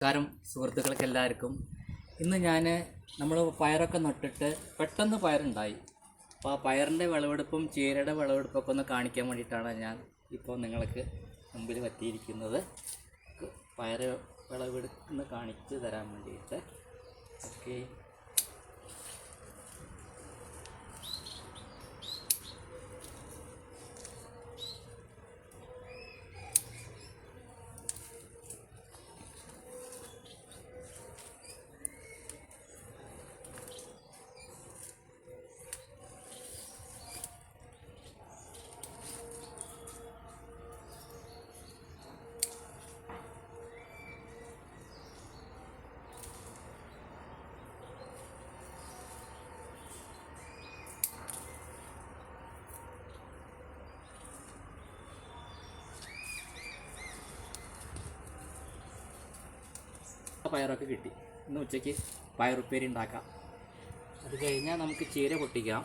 നമസ്കാരം സുഹൃത്തുക്കൾക്ക് എല്ലാവർക്കും. ഇന്ന് നമ്മൾ പയറൊക്കെ നട്ടിട്ട് പെട്ടെന്ന് പയറുണ്ടായി. അപ്പോൾ ആ പയറിൻ്റെ വിളവെടുപ്പും ചീരയുടെ വിളവെടുപ്പൊക്കെ ഒന്ന് കാണിക്കാൻ വേണ്ടിയിട്ടാണ് ഞാൻ ഇപ്പോൾ നിങ്ങൾക്ക് മുമ്പിൽ എത്തിയിരിക്കുന്നത്. പയർ വിളവെടുക്കുന്ന കാണിച്ചു തരാൻ വേണ്ടിയിട്ട്. ഓക്കെ, പയറൊക്കെ കിട്ടി. ഇന്ന് ഉച്ചയ്ക്ക് പയറുപ്പേരി ഉണ്ടാക്കാം. അത് കഴിഞ്ഞാൽ നമുക്ക് ചീര പൊട്ടിക്കാം.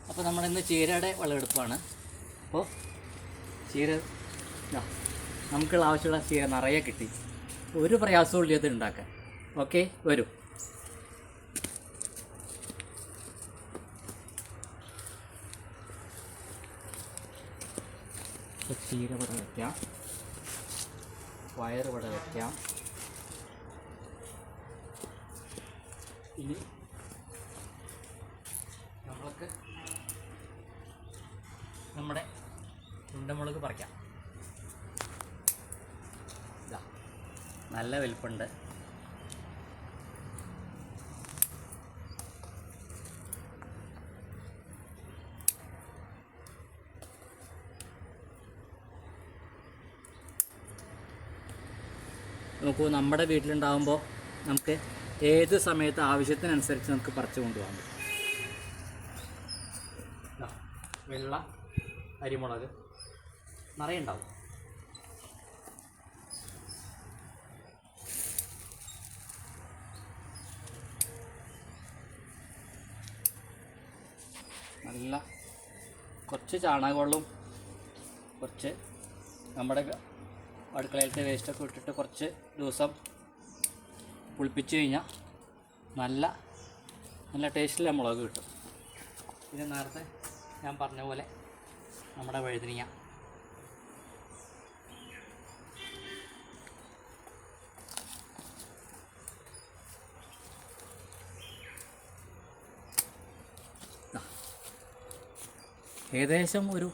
അപ്പോൾ നമ്മളിന്ന് ചീരയുടെ വിളവെടുപ്പാണ്. അപ്പോൾ ചീര നമുക്കുള്ള ആവശ്യമുള്ള ചീര നിറയെ കിട്ടി. ഒരു പ്രയാസവും ഇല്ല ഇത് ഉണ്ടാക്കാൻ. ഓക്കെ, വരൂ. ചീര ഇവിടെ വയ്ക്കാം, പയർ ഇവിടെ വയ്ക്കാം. ഇനി നമ്മൾക്ക് നമ്മുടെ ഉണ്ടമുളക് പറിക്കാം. നല്ല വലിപ്പമുണ്ട്. നോക്കൂ, നമ്മുടെ വീട്ടിലുണ്ടാകുമ്പോൾ നമുക്ക് ഏത് സമയത്ത് ആവശ്യത്തിനനുസരിച്ച് നമുക്ക് പറിച്ചു കൊണ്ടുപോകാൻ പറ്റും. വെള്ള അരിമുളക് നിറയെ ഉണ്ടാവും. നല്ല കുറച്ച് ചാണകവെള്ളവും കുറച്ച് നമ്മുടെ അടുക്കളയിലത്തെ വേസ്റ്റൊക്കെ ഇട്ടിട്ട് കുറച്ച് ദിവസം പുളിപ്പിച്ച് കഴിഞ്ഞാൽ നല്ല ടേസ്റ്റിലുള്ള മുളക് കിട്ടും. പിന്നെ നേരത്തെ ഞാൻ പറഞ്ഞ പോലെ നമ്മുടെ വഴുതനങ്ങ, ഏകദേശം ഒരു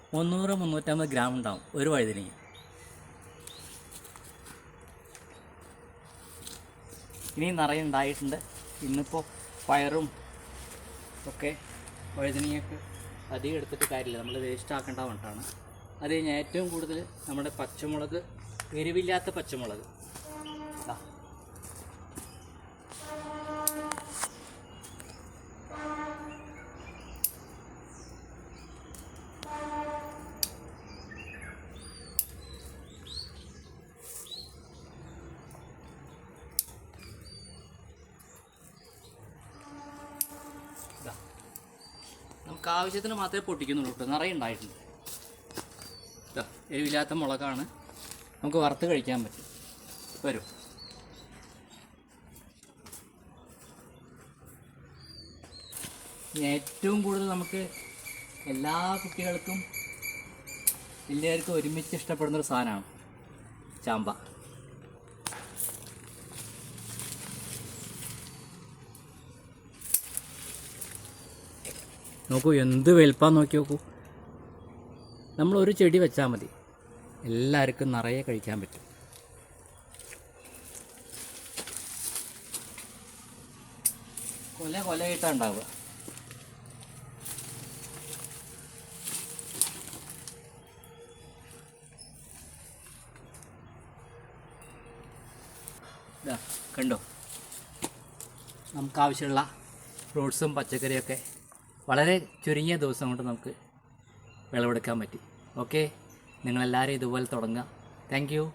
300-350 ഗ്രാം ഉണ്ടാവും ഒരു വഴുതനങ്ങ. ഇനി നിറയെ ഉണ്ടായിട്ടുണ്ട്. ഇന്നിപ്പോൾ പയറും ഒക്കെ വഴുതനങ്ങയൊക്കെ അധികം എടുത്തിട്ട് കാര്യമില്ല, നമ്മൾ വേസ്റ്റ് ആക്കേണ്ട വേണ്ടിയിട്ടാണ്. അത് കഴിഞ്ഞ് ഏറ്റവും കൂടുതൽ നമ്മുടെ പച്ചമുളക്, എരിവില്ലാത്ത പച്ചമുളക് നമുക്ക് ആവശ്യത്തിന് മാത്രമേ പൊട്ടിക്കുന്നുള്ളൂ കേട്ടോ. നിറയെ ഉണ്ടായിട്ടുണ്ട്. എരിവില്ലാത്ത മുളകാണ്, നമുക്ക് വറുത്ത് കഴിക്കാൻ പറ്റും. വരും. ഏറ്റവും കൂടുതൽ നമുക്ക് എല്ലാ കുട്ടികൾക്കും എല്ലാവർക്കും ഒരുമിച്ച് ഇഷ്ടപ്പെടുന്നൊരു സാധനമാണ് ചാമ്പ. നോക്കൂ, എന്ത് വലുപ്പം നോക്കി നോക്കൂ. നമ്മളൊരു ചെടി വെച്ചാൽ മതി, എല്ലാവർക്കും നിറയെ കഴിക്കാൻ പറ്റും. കൊലയായിട്ടാണ് ഉണ്ടാവുക. കണ്ടോ, നമുക്കാവശ്യമുള്ള ഫ്രൂട്ട്സും പച്ചക്കറിയൊക്കെ വളരെ ചുരുങ്ങിയ ദിവസം കൊണ്ട് നമുക്ക് വിളവെടുക്കാൻ പറ്റി. ഓക്കെ, നിങ്ങളെല്ലാവരും ഇതുപോലെ തുടങ്ങുക. Thank you.